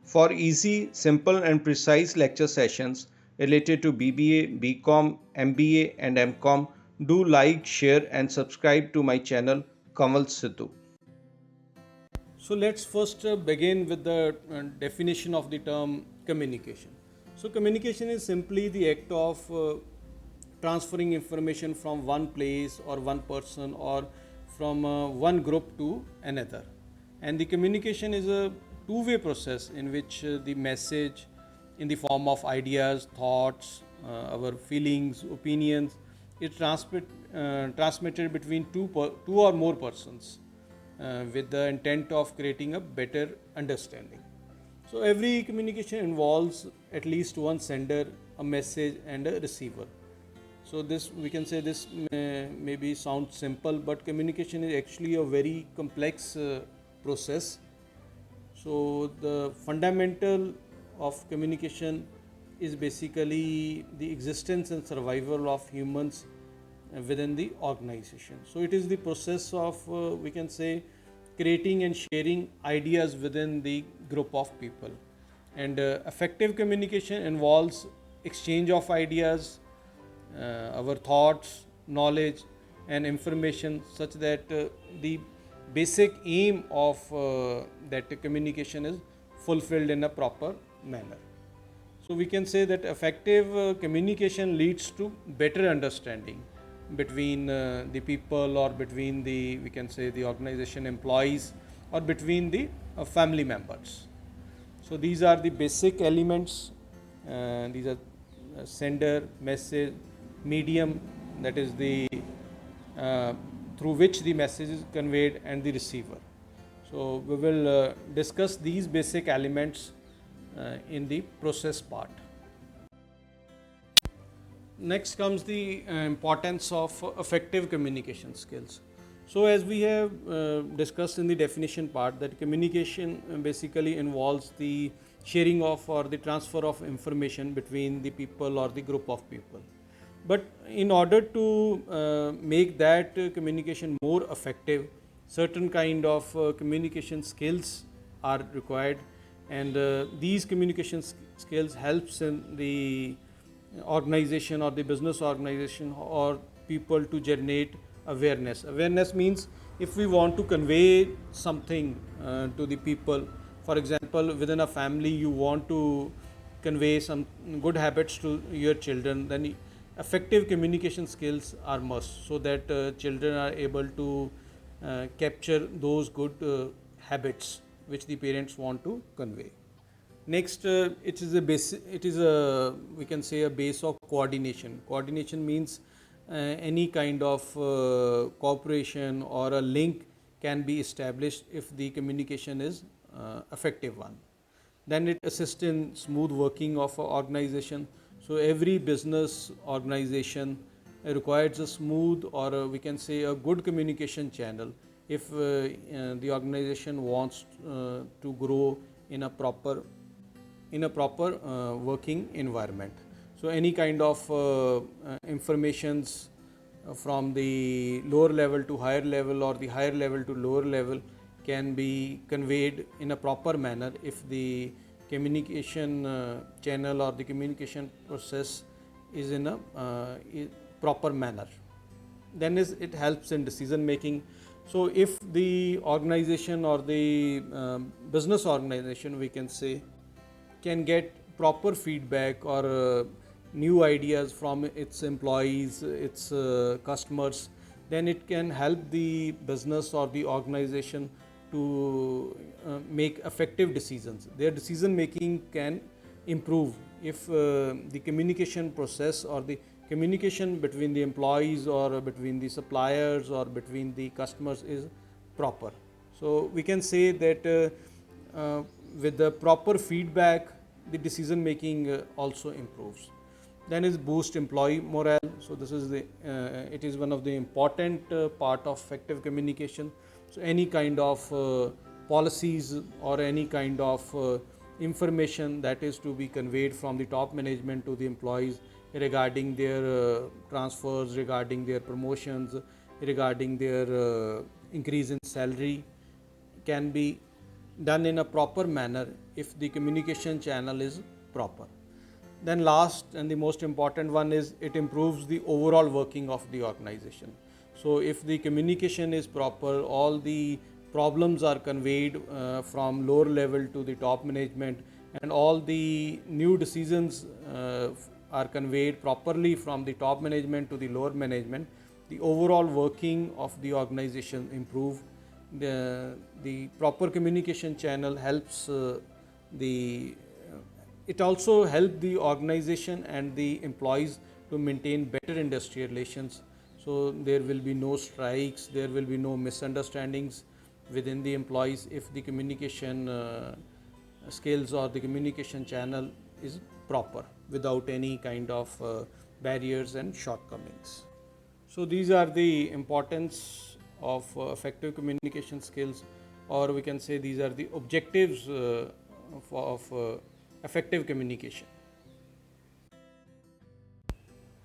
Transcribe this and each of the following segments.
For easy, simple and precise lecture sessions related to BBA, BCom, MBA and MCom, do like, share and subscribe to my channel Kanwal Sidhu. So let's first begin with the definition of the term communication. So communication is simply the act of transferring information from one place or one person or from one group to another. And the communication is a two-way process in which the message in the form of ideas, thoughts, our feelings, opinions is transmitted between two or more persons with the intent of creating a better understanding. So every communication involves at least one sender, a message, and a receiver. So this we can say this maybe sounds simple, but communication is actually a very complex process. So the fundamental of communication is basically the existence and survival of humans within the organization. So it is the process of we can say creating and sharing ideas within the group of people. And effective communication involves exchange of ideas, our thoughts, knowledge, and information, such that the basic aim of that communication is fulfilled in a proper manner. So we can say that effective communication leads to better understanding between the people, or between the we can say the organization employees, or between the family members. So these are the basic elements. These are sender, message, medium, that is the uh, through which the message is conveyed, and the receiver. So we will discuss these basic elements in the process part. Next comes the importance of effective communication skills. So as we have discussed in the definition part, that communication basically involves the sharing of or the transfer of information between the people or the group of people. But in order to make that communication more effective, certain kind of communication skills are required, and these communication skills helps in the organization or the business organization or people to generate awareness. Awareness means if we want to convey something to the people, for example, within a family you want to convey some good habits to your children, then effective communication skills are must, so that children are able to capture those good habits which the parents want to convey. Next, it is a base. It is a we can say a base of coordination. Coordination means any kind of cooperation or a link can be established if the communication is effective one. Then it assists in smooth working of an organization. So every business organization requires a smooth, or we can say a good communication channel if the organization wants to grow in a proper working environment. So any kind of informations from the lower level to higher level, or the higher level to lower level, can be conveyed in a proper manner if the communication channel or the communication process is in a proper manner. Then it helps in decision making. So if the organization or the business organization, we can say, can get proper feedback or new ideas from its employees, its customers, then it can help the business or the organization to make effective decisions. Their decision making can improve if the communication process or the communication between the employees or between the suppliers or between the customers is proper. So we can say that with the proper feedback, the decision making also improves. Then is boost employee morale. So this is the it is one of the important part of effective communication. So any kind of policies or any kind of information that is to be conveyed from the top management to the employees regarding their transfers, regarding their promotions, regarding their increase in salary, can be done in a proper manner if the communication channel is proper. Then last and the most important one is it improves the overall working of the organization. So if the communication is proper, all the problems are conveyed from lower level to the top management, and all the new decisions are conveyed properly from the top management to the lower management, the overall working of the organization improve. The proper communication channel helps the it also helps the organization and the employees to maintain better industrial relations. So there will be no strikes, there will be no misunderstandings within the employees if the communication skills or the communication channel is proper without any kind of barriers and shortcomings. So these are the importance of effective communication skills, or we can say these are the objectives of effective communication.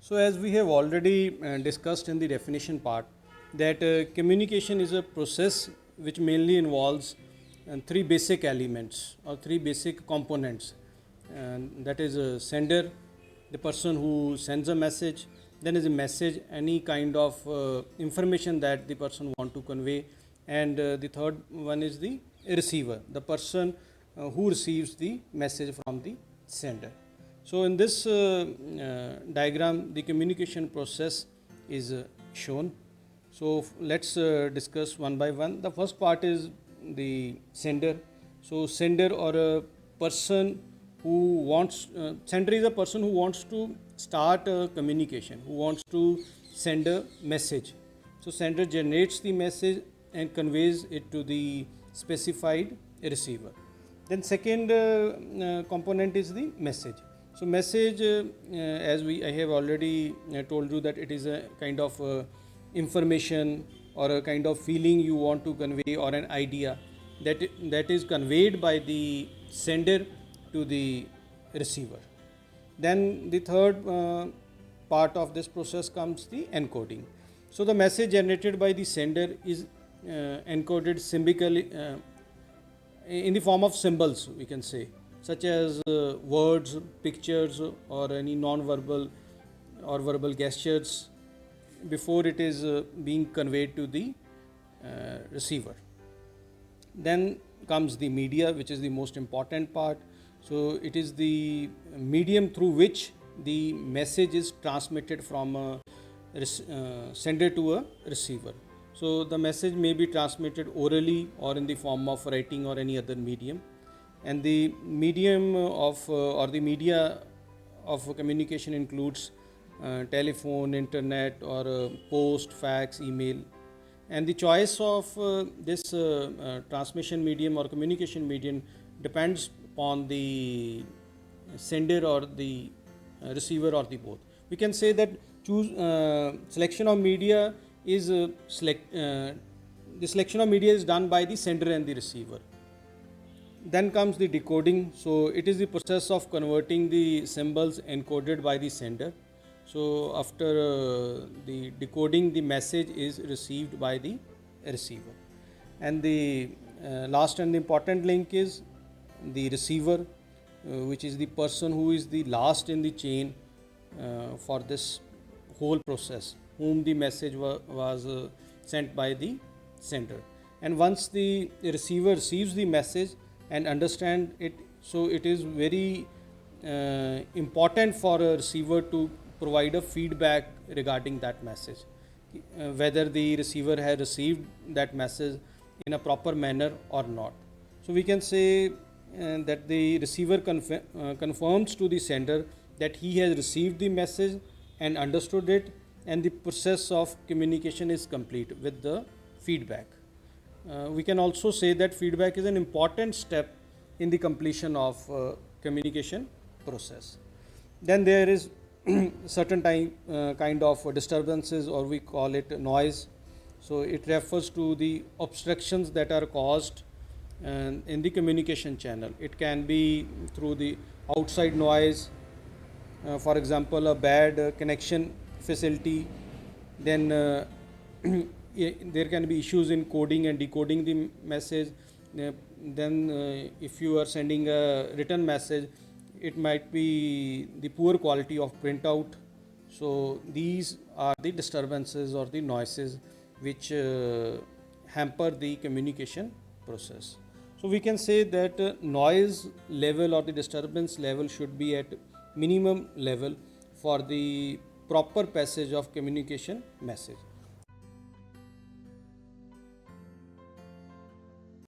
So as we have already discussed in the definition part, that communication is a process which mainly involves three basic elements or three basic components, and that is a sender, the person who sends a message, then is a message, any kind of information that the person want to convey, and the third one is the receiver, the person who receives the message from the sender. So in this diagram, the communication process is shown. So let's discuss one by one. The first part is the sender. So sender or a person who wants, sender is a person who wants to start a communication, who wants to send a message. So sender generates the message and conveys it to the specified receiver. Then second component is the message. So message, as I have already told you, that it is a kind of information or a kind of feeling you want to convey, or an idea that is conveyed by the sender to the receiver. Then the third part of this process comes the encoding. So the message generated by the sender is encoded symbolically in the form of symbols, we can say, such as words, pictures, or any non-verbal or verbal gestures before it is being conveyed to the receiver. Then comes the media, which is the most important part. So it is the medium through which the message is transmitted from a sender to a receiver. So the message may be transmitted orally or in the form of writing or any other medium. And the medium of or the media of communication includes telephone, internet, or post, fax, email. And the choice of this transmission medium or communication medium depends upon the sender or the receiver, or the both. We can say that selection of media is the selection of media is done by the sender and the receiver. Then comes the decoding. So it is the process of converting the symbols encoded by the sender. So after the decoding, the message is received by the receiver. And the last and the important link is the receiver, which is the person who is the last in the chain for this whole process, whom the message was sent by the sender. And once the receiver receives the message and understand it, so it is very important for a receiver to provide a feedback regarding that message, whether the receiver has received that message in a proper manner or not. So we can say that the receiver confirms to the sender that he has received the message and understood it, and the process of communication is complete with the feedback. We can also say that feedback is an important step in the completion of communication process. Then there is certain kind of disturbances, or we call it noise. So it refers to the obstructions that are caused in the communication channel. It can be through the outside noise, for example, a bad connection facility. Then there can be issues in coding and decoding the message. then if you are sending a written message, it might be the poor quality of printout. So these are the disturbances or the noises which hamper the communication process. So we can say that noise level or the disturbance level should be at minimum level for the proper passage of communication message.